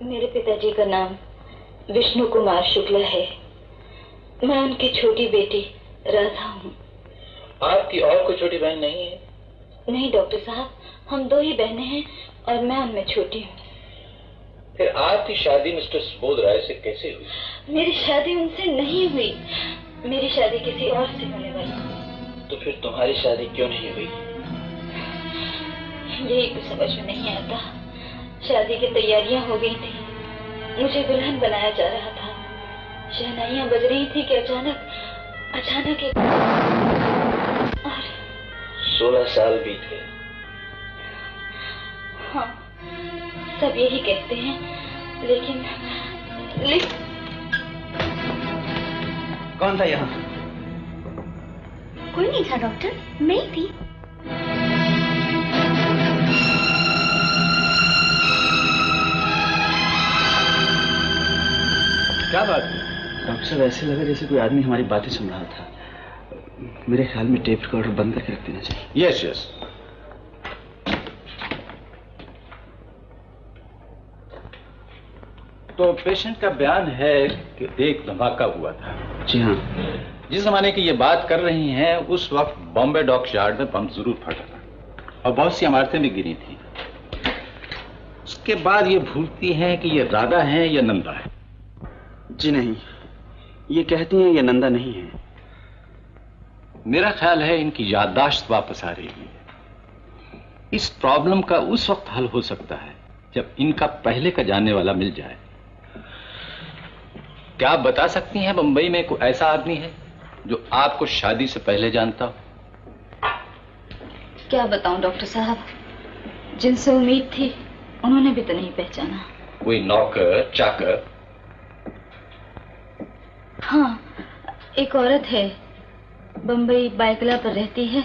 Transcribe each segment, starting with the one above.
मेरे पिताजी का नाम विष्णु कुमार शुक्ला है। मैं उनकी छोटी बेटी राधा हूँ। आपकी और कोई छोटी बहन नहीं है? नहीं डॉक्टर साहब, हम 2 ही बहनें हैं और मैं उनमें छोटी हूँ। फिर आपकी शादी मिस्टर सुबोध राय से कैसे हुई? मेरी शादी उनसे नहीं हुई, मेरी शादी किसी और से होने वाली। तो फिर तुम्हारी शादी क्यों नहीं हुई? यही कुछ समझ में नहीं आता। शादी की तैयारियां हो गई थी, मुझे दुल्हन बनाया जा रहा था, शहनाइयां बज रही थी कि अचानक 16 साल बीत गए। हाँ, सब यही कहते हैं, लेकिन कौन था यहाँ? कोई नहीं था डॉक्टर, मैं ही थी। क्या बात है? डॉक्टर साहब, ऐसे लगा जैसे कोई आदमी हमारी बातें सुन रहा था। मेरे ख्याल में टेप रिकॉर्डर बंद करके रख देना चाहिए। Yes yes. तो पेशेंट का बयान है कि एक धमाका हुआ था। जी हाँ। जिस जमाने की ये बात कर रही हैं, उस वक्त बॉम्बे डॉक यार्ड में बम जरूर फटा था और बहुत सी इमारतें भी गिरी थी। उसके बाद ये भूलती हैं कि ये राधा है या नंदा है। जी नहीं, ये कहती हैं ये नंदा नहीं है। मेरा ख्याल है इनकी याददाश्त वापस आ रही है। इस प्रॉब्लम का उस वक्त हल हो सकता है जब इनका पहले का जानने वाला मिल जाए। क्या आप बता सकती हैं बंबई में कोई ऐसा आदमी है जो आपको शादी से पहले जानता हो? क्या बताऊं डॉक्टर साहब, जिनसे उम्मीद थी उन्होंने भी तो नहीं पहचाना। कोई नौकर चाकर? हाँ, एक औरत है, बंबई बाइकला पर रहती है,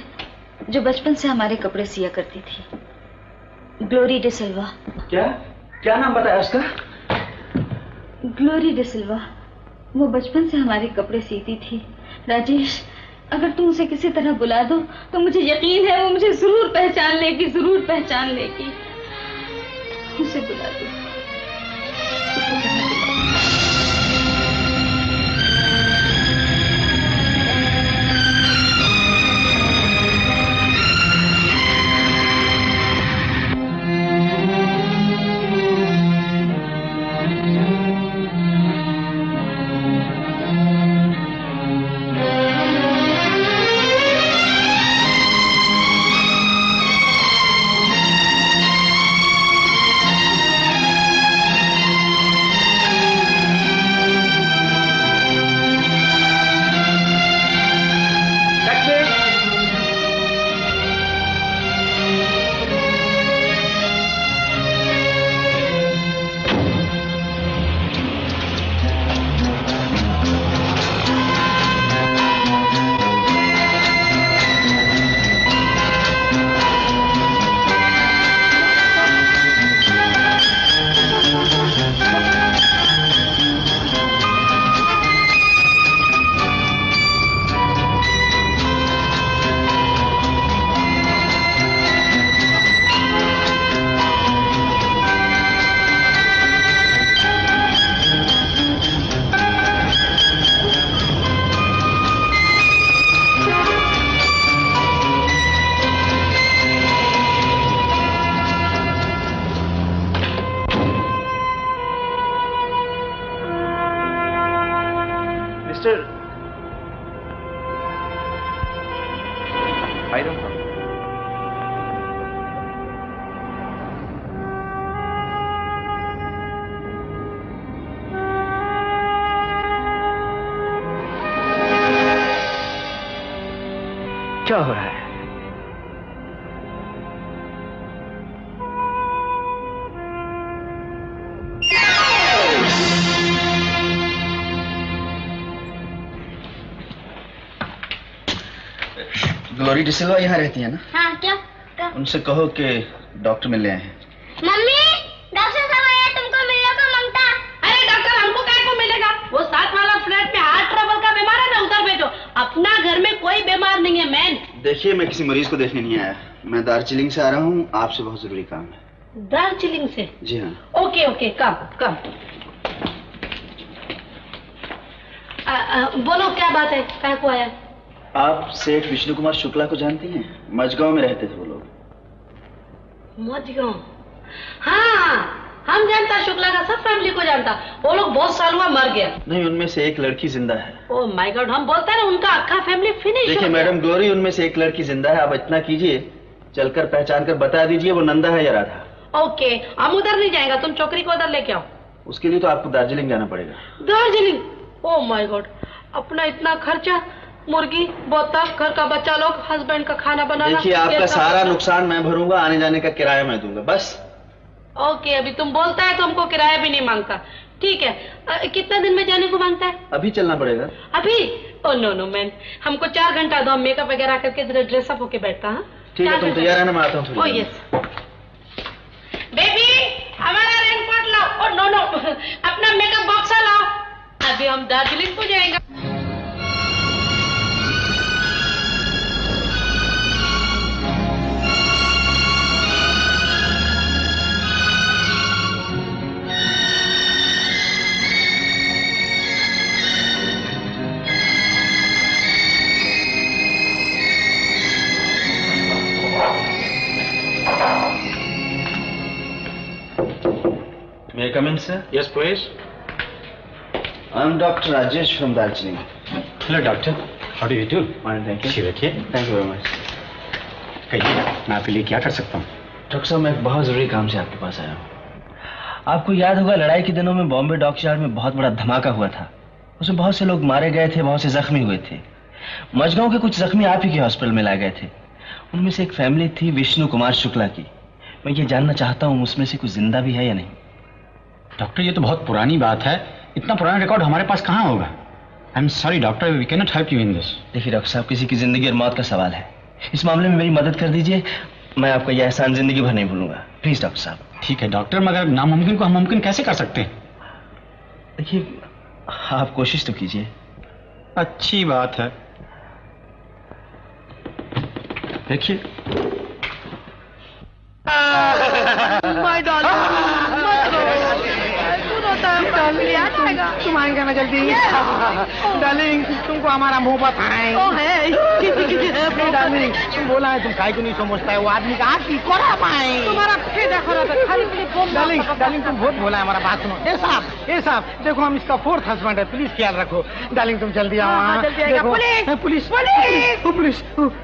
जो बचपन से हमारे कपड़े सिया करती थी। ग्लोरी डिसिल्वा। क्या नाम बताया उसका? ग्लोरी डिसिल्वा। वो बचपन से हमारे कपड़े सीती थी। राजेश, अगर तुम उसे किसी तरह बुला दो तो मुझे यकीन है वो मुझे जरूर पहचान लेगी, जरूर पहचान लेगी। उसे बुला दो। क्या हो रहा है? ग्लोरी डिसिल्वा यहाँ रहती है ना? हाँ, क्या? उनसे कहो कि डॉक्टर मिलने आए हैं। मम्मी, डॉक्टर साहब आया तुमको मिलने को मांगता। अरे डॉक्टर हमको काय को मिलेगा? वो 7 वाला फ्लैट में हार्ट ट्रबल का बीमार है ना, उधर भेजो। अपना घर में कोई बीमार नहीं है। मैन देखिए, मैं किसी मरीज को देखने नहीं आया, मैं दार्जिलिंग से आ रहा हूँ, आपसे बहुत जरूरी काम है। दार्जिलिंग से? जी हाँ। ओके ओके, कम कम। बोलो क्या बात है, क्या को आया? आप सेठ विष्णु कुमार शुक्ला को जानती हैं? मझगांव में रहते थे वो लोग। मझगांव? हाँ, हम जानता, शुक्ला का सब फैमिली को जानता। वो लोग बहुत साल हुआ मर गया। नहीं, उनमें से एक लड़की जिंदा है। ओह माय गॉड, हम बोलते हैं ना उनका अक्का फैमिली फिनिश। देखिए मैडम गौरी, उनमें से एक लड़की जिंदा है। आप इतना कीजिए, चलकर पहचान कर बता दीजिए वो नंदा है या राधा। ओके, हम उधर नहीं जाएगा, तुम छोकरी को उधर लेके आओ। उसके लिए तो आपको दार्जिलिंग जाना पड़ेगा। दार्जिलिंग? ओह माय गॉड, अपना इतना खर्चा, मुर्गी, बोता, घर का बच्चा लोग, हस्बैंड का खाना बनाना। देखिए आपका सारा नुकसान मैं भरूंगा, आने जाने का किराया मैं दूंगा, बस। ओके, अभी तुम बोलता है तो हमको किराया भी नहीं मांगता। ठीक है, कितना दिन में जाने को मांगता है? अभी चलना पड़ेगा। अभी? ओह नो नो मैन, हमको 4 घंटा दो, हम मेकअप वगैरह करके ड्रेसअप होके बैठता। हाँ ठीक है, तुम तैयार है ना? मैं आता हूँ। ओह यस बेबी, हमारा रेनकोट लाओ। ओह नो नो, अपना मेकअप बॉक्स लाओ, अभी हम दार्जिलिंग को जाएंगे। May I come in, sir? Yes, please. I'm Dr. Rajesh from Darjeeling. Hello, doctor. How do you do? Fine, thank you. अच्छी रखिए। Thank you very much. कहिए, मैं आपके लिए क्या कर सकता हूँ? डॉक्टर साहब, मैं एक बहुत जरूरी काम से आपके पास आया हूँ। आपको याद होगा लड़ाई के दिनों में बॉम्बे डॉकयार्ड में बहुत बड़ा धमाका हुआ था। उसमें बहुत से लोग मारे गए थे, बहुत से जख्मी हुए थे। मझगांव के कुछ जख्मी आप ही के हॉस्पिटल में लाए गए थे। उनमें से एक फैमिली थी विष्णु कुमार शुक्ला की। मैं ये जानना चाहता हूँ उसमें से कुछ जिंदा भी है या नहीं। डॉक्टर, ये तो बहुत पुरानी बात है। इतना पुराना रिकॉर्ड हमारे पास कहाँ होगा? I am sorry doctor, we can not help you in this. देखिए डॉक्टर साहब, किसी की जिंदगी और मौत का सवाल है। इस मामले में मेरी मदद कर दीजिए, मैं आपका यह एहसान जिंदगी भर नहीं भूलूंगा। प्लीज डॉक्टर साहब। ठीक है डॉक्टर, मगर नामुमकिन को हम मुमकिन कैसे कर सकते हैं? देखिए आप कोशिश तो कीजिए। अच्छी बात है। देखिए माय डार्लिंग, तुम आएंगे ना जल्दी? डार्लिंग, तुमको हमारा मोहब्बत है। डार्लिंग, तुम बोला है, तुम काय को नहीं समझता है, वो आदमी का हाथ की कोरा पाए तुम्हारा डार्लिंग, डार्लिंग तुम बहुत बोला है, हमारा बात सुनो। ए साहब, देखो हम इसका 4th हस्बैंड है, प्लीज ख्याल रखो। डार्लिंग तुम जल्दी आओ। पुलिस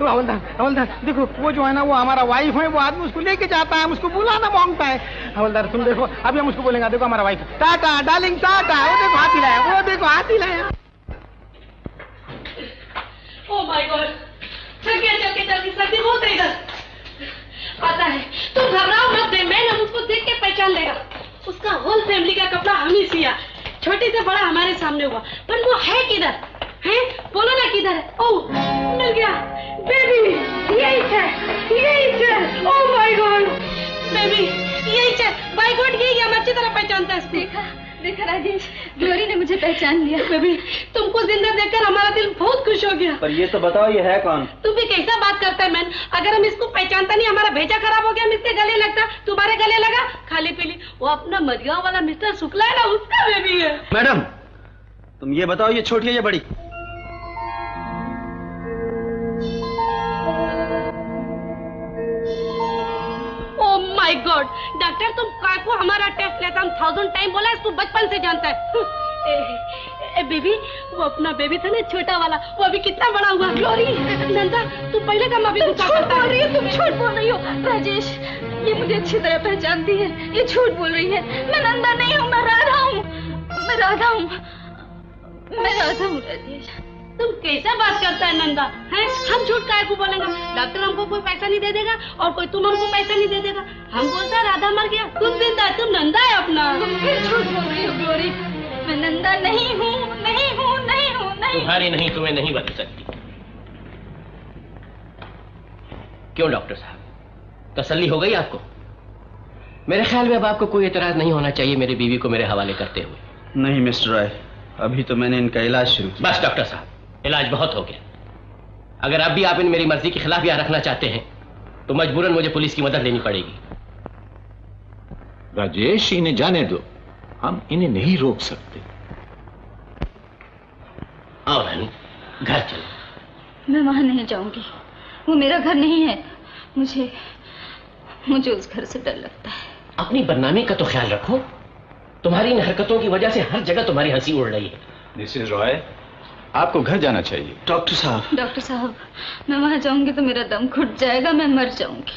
हवलदार, देखो वो जो है ना, वो हमारा वाइफ है, वो आदमी उसको लेके जाता है, उसको बुलाना मांगता है। हवलदार तुम देखो, अभी हम उसको बोलेंगे, देखो हमारा वाइफ, टाटा डार्लिंग टाटा। वो देखो हाथी लाया, वो देखो हाथी लाया। ओह माय गॉड, जल्दी सर्दी बहुत है इधर। पता है, तुम घबराओ मत, मैं हम उसको देख के पहचान लेगा। उसका होल फैमिली का कपड़ा हम ही सिया, छोटे से बड़ा हमारे सामने हुआ, पर वो है किधर? हैं? बोलो ना किधर है? ओह मिल गया, बेबी यही है। ओह माय गॉड बेबी, यही है। बाय गॉड, यही हम अच्छी तरह पहचानता है। देखा राजेश, ग्लोरी ने मुझे पहचान लिया। बेबी, तुमको जिंदा देखकर हमारा दिल बहुत खुश हो गया। पर ये तो बताओ, ये है कौन? तुम भी कैसा बात करता है मैन? अगर हम इसको पहचानता नहीं, हमारा भेजा खराब हो गया, हम इसके गले लगता, तुम्हारे गले लगा, खाली पीली। वो अपना मझगांव वाला मिस्टर शुक्ला है ना, उसका बेबी है। मैडम तुम ये बताओ, ये छोटी है या बड़ी? माय गॉड डॉक्टर, तुम काय को हमारा टेस्ट लेता? हम 1000 टाइम बोला, इसको बचपन से जानता है। बेबी, वो अपना बेबी था ना छोटा वाला, वो अभी कितना बड़ा हुआ। ग्लोरी, नंदा, तू पहले का अभी गुस्सा करता है। तुम झूठ बोल रही हो राजेश, ये मुझे अच्छी तरह पहचानती है, ये झूठ बोल रही है। मैं नंदा नहीं हूँ, मैं राधा हूँ राजेश। तुम कैसा बात करता है नंदा? हैं? हम झूठ काहे को बोलेंगे? डॉक्टर हमको कोई पैसा नहीं दे देगा और कोई तुम हमको पैसा नहीं दे देगा। हम बोलता राधा मर गया, तुम जिंदा, तुम नंदा है अपना। तुम फिर झूठ बोल रही हो ग्लोरी, मैं नंदा नहीं हूँ। तुम्हारी नहीं तुम्हें नहीं बदल सकती। क्यों डॉक्टर साहब, तसल्ली हो गई आपको? मेरे ख्याल में अब आपको कोई एतराज नहीं होना चाहिए मेरी बीवी को मेरे हवाले करते हुए। नहीं मिस्टर रॉय, अभी तो मैंने इनका इलाज शुरू किया। बस डॉक्टर साहब, इलाज बहुत हो गया। अगर अब भी आप इन मेरी मर्जी के खिलाफ यहाँ रखना चाहते हैं तो मजबूरन मुझे पुलिस की मदद लेनी पड़ेगी। राजेश, इन्हें जाने दो, हम इन्हें नहीं रोक सकते। आओ रानी, घर चलो। मैं वहां नहीं जाऊंगी, वो मेरा घर नहीं है। मुझे उस घर से डर लगता है। अपनी बदनामी का तो ख्याल रखो। तुम्हारी इन हरकतों की वजह से हर जगह तुम्हारी हंसी उड़ रही है। मिसेस रॉय, आपको घर जाना चाहिए। डॉक्टर साहब, मैं वहां जाऊंगी तो मेरा दम घुट जाएगा, मैं मर जाऊंगी।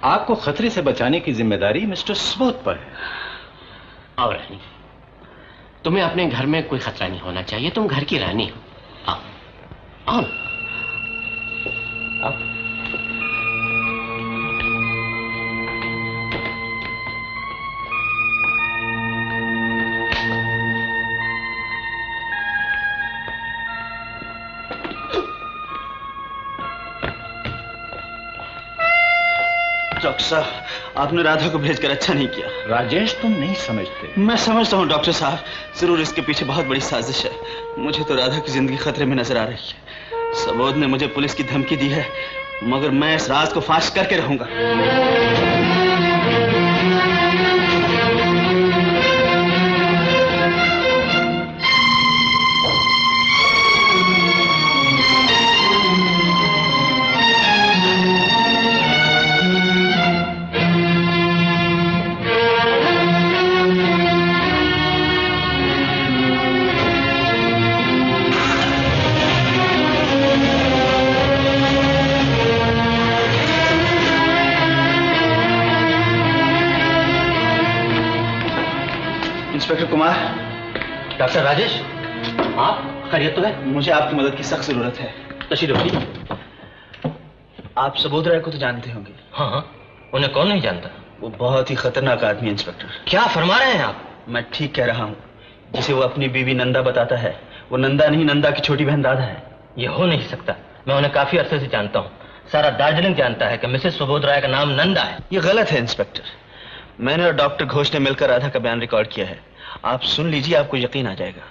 आपको खतरे से बचाने की जिम्मेदारी मिस्टर सुबोध पर है। आओ रानी, तुम्हें अपने घर में कोई खतरा नहीं होना चाहिए, तुम घर की रानी हो। आओ आओ आओ। डॉक्टर साहब, आपने राधा को भेजकर अच्छा नहीं किया। राजेश, तुम नहीं समझते। मैं समझता हूँ डॉक्टर साहब, जरूर इसके पीछे बहुत बड़ी साजिश है। मुझे तो राधा की जिंदगी खतरे में नजर आ रही है। सबोध ने मुझे पुलिस की धमकी दी है, मगर मैं इस राज को फाश करके रहूंगा। इंस्पेक्टर कुमार। डॉक्टर राजेश, आप खैरियत तो है? मुझे आपकी मदद की सख्त जरूरत है। तशरीफ रखिए। आप सबोध राय को तो जानते होंगे। हाँ हाँ, उन्हें कौन नहीं जानता। वो बहुत ही खतरनाक आदमी है इंस्पेक्टर। क्या फरमा रहे हैं आप? मैं ठीक कह रहा हूँ। जिसे वो अपनी बीवी नंदा बताता है, वो नंदा नहीं, नंदा की छोटी बहन राधा है। ये हो नहीं सकता। मैं उन्हें काफी अरसे से जानता हूँ। सारा दार्जिलिंग जानता है कि मिसेस सुबोध राय का नाम नंदा है। ये गलत है इंस्पेक्टर। मैंने और डॉक्टर घोष ने मिलकर राधा का बयान रिकॉर्ड किया है। आप सुन लीजिए, आपको यकीन आ जाएगा।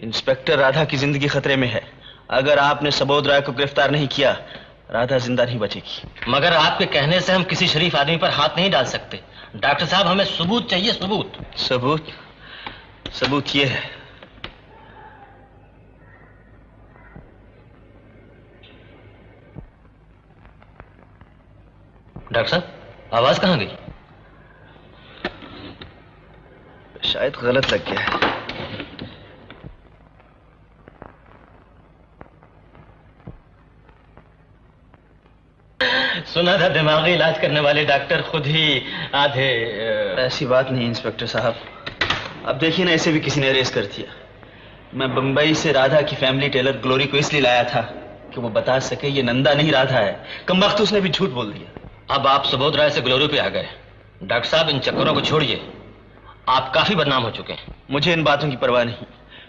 इंस्पेक्टर, राधा की जिंदगी खतरे में है। अगर आपने सबोध राय को गिरफ्तार नहीं किया, राधा जिंदा नहीं बचेगी। मगर आपके कहने से हम किसी शरीफ आदमी पर हाथ नहीं डाल सकते। डॉक्टर साहब, हमें सबूत चाहिए, सबूत। सबूत ये है। डॉक्टर साहब, आवाज कहां गई? शायद गलत लग गया है। सुना था दिमागी इलाज करने वाले डॉक्टर खुद ही आधे। ऐसी बात नहीं इंस्पेक्टर साहब। अब देखिए ना, इसे भी किसी ने अरेस्ट कर दिया। मैं बंबई से राधा की फैमिली टेलर ग्लोरी को इसलिए लाया था कि वो बता सके ये नंदा नहीं राधा है। कमबख्त उसने भी झूठ बोल दिया। अब आप सुबोध राय से ग्लोरी पे आ गए। डॉक्टर साहब, इन चक्करों को छोड़िए। आप काफी बदनाम हो चुके हैं। मुझे इन बातों की परवाह नहीं।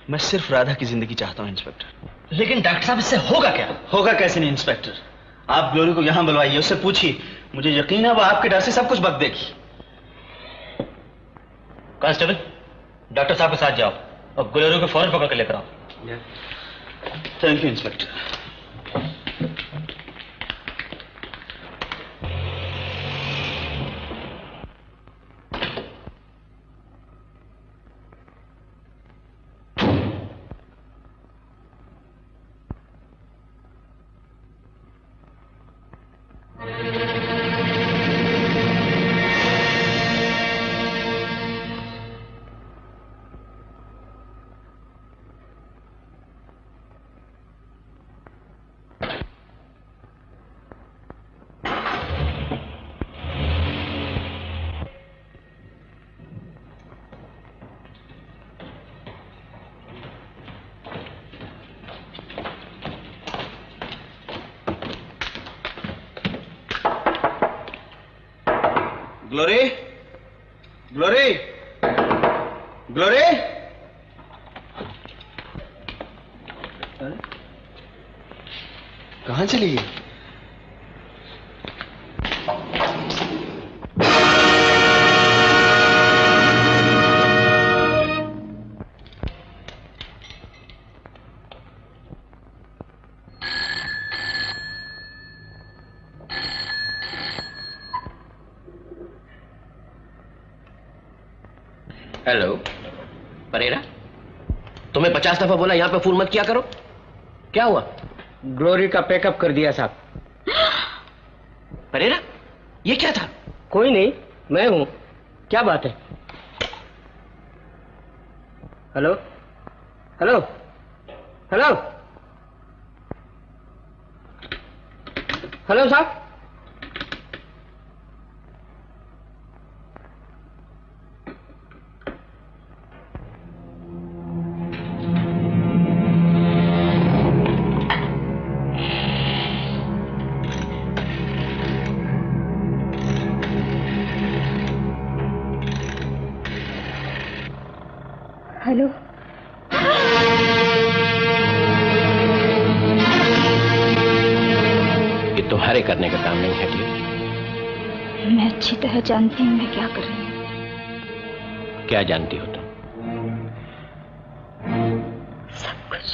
मैं सिर्फ राधा की जिंदगी चाहता हूं इंस्पेक्टर। लेकिन डॉक्टर साहब, इससे होगा क्या? होगा कैसे नहीं इंस्पेक्टर। आप ग्लोरी को यहां बुलवाइए, उससे पूछिए। मुझे यकीन है वो आपके डर से सब कुछ बक देगी। कांस्टेबल, डॉक्टर साहब के साथ जाओ और ग्लोरी को फौरन पकड़ कर लेकर आओ। Thank you inspector. Glory, glory, glory. कहां चली गई? हेलो परेरा, तुम्हें 50 दफा बोला यहाँ पे फोन मत किया करो। क्या हुआ? ग्लोरी का पैकअप कर दिया साहब। परेरा, ये क्या था? कोई नहीं, मैं हूं। क्या बात है? हेलो हेलो हेलो हेलो साहब। हेलो। ये तुम्हारे करने का काम नहीं है क्लियर। मैं अच्छी तरह जानती हूँ मैं क्या कर रही हूँ। क्या जानती हो तुम? सब कुछ।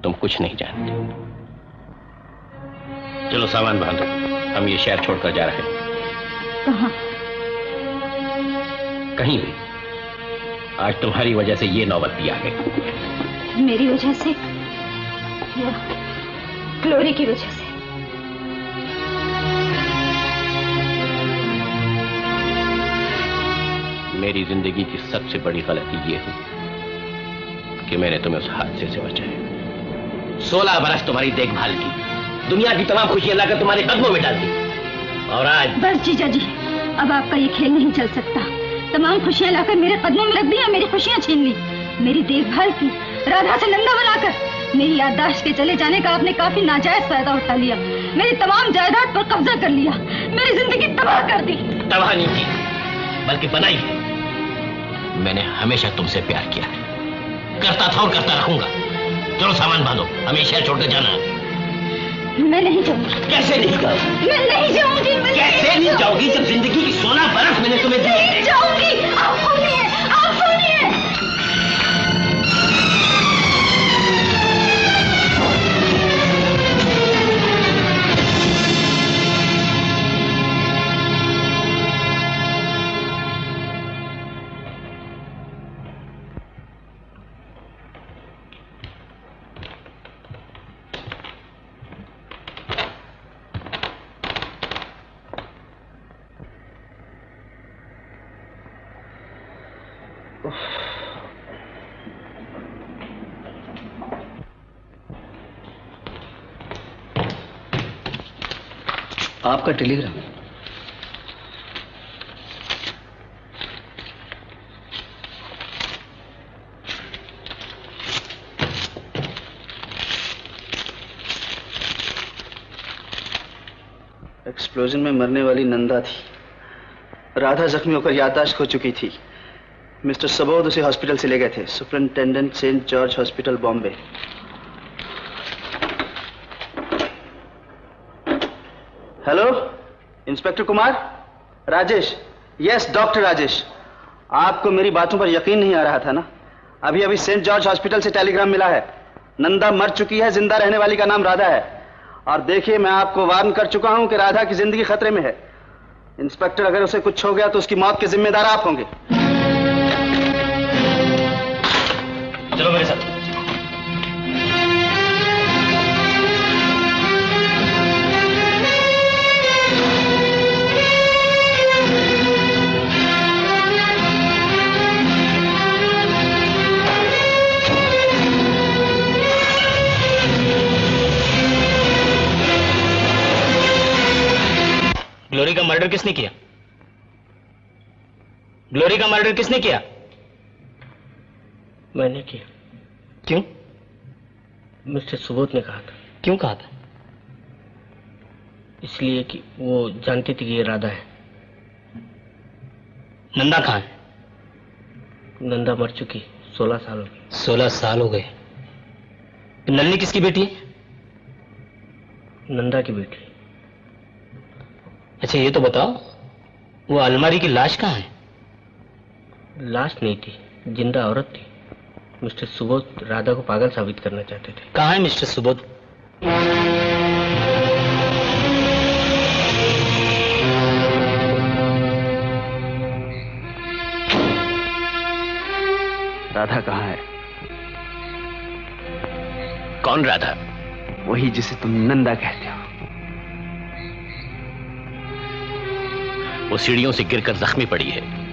तुम कुछ नहीं जानती। चलो सामान बांधो, हम ये शहर छोड़कर जा रहे हैं। कहाँ? कहीं भी। आज तुम्हारी वजह से ये नौबत भी आ गई। मेरी वजह से या ग्लोरी की वजह से? मेरी जिंदगी की सबसे बड़ी गलती ये हुई कि मैंने तुम्हें उस हादसे से बचाया। 16 बरस तुम्हारी देखभाल की, दुनिया की तमाम खुशियां लाकर तुम्हारे कदमों में डाल दी, और आज बस जीजा जी, अब आपका ये खेल नहीं चल सकता। तमाम खुशियां लाकर मेरे कदमों में रख दी और मेरी खुशियां छीन ली। मेरी देखभाल की, राधा से नंदा बनाकर मेरी याददाश्त के चले जाने का आपने काफी नाजायज फायदा उठा लिया। मेरी तमाम जायदाद पर कब्जा कर लिया, मेरी जिंदगी तबाह कर दी। तबाह नहीं की, बल्कि बनाई है। मैंने हमेशा तुमसे प्यार किया है, करता था और करता रखूंगा। चलो सामान बांधो, हमें शहर छोड़कर जाना है। मैं नहीं जाऊंगी। कैसे नहीं जाऊंगी? मैं नहीं जाऊंगी। कैसे नहीं जाऊंगी जब जिंदगी की 16 बरस मैंने तुम्हें दिए? नहीं जाऊंगी। आप सुनिए, आप सुनिए। आपका टेलीग्राम। एक्सप्लोजन में मरने वाली नंदा थी। राधा जख्मी होकर याददाश्त खो चुकी थी। मिस्टर सबोध उसे हॉस्पिटल से ले गए थे। Superintendent Saint George hospital Bombay. Hello, inspector Kumar? Rajesh? Yes, doctor Rajesh. आपको मेरी बातों पर यकीन नहीं आ रहा था ना? अभी अभी सेंट जॉर्ज हॉस्पिटल से टेलीग्राम मिला है। नंदा मर चुकी है, जिंदा रहने वाली का नाम राधा है। और देखिए, मैं आपको वार्न कर चुका हूं कि राधा की जिंदगी खतरे में है। इंस्पेक्टर, अगर उसे कुछ हो गया तो उसकी मौत के जिम्मेदार आप होंगे। चलो मेरे साथ। ग्लोरी का मर्डर किसने किया? ग्लोरी का मर्डर किसने किया? मैंने किया। क्यों? मिस्टर सुबोध ने कहा था। क्यों कहा था? इसलिए कि वो जानती थी कि ये राधा है। नंदा कहाँ है? नंदा मर चुकी, 16 साल हो गए। 16 साल हो गए। नन्नी किसकी बेटी है? नंदा की बेटी। अच्छा ये तो बताओ, वो अलमारी की लाश कहाँ है? लाश नहीं थी, जिंदा औरत थी। मिस्टर सुबोध राधा को पागल साबित करना चाहते थे। कहाँ है मिस्टर सुबोध? राधा कहाँ है? कौन राधा? वही जिसे तुम नंदा कहते हो। वो सीढ़ियों से गिरकर जख्मी पड़ी है।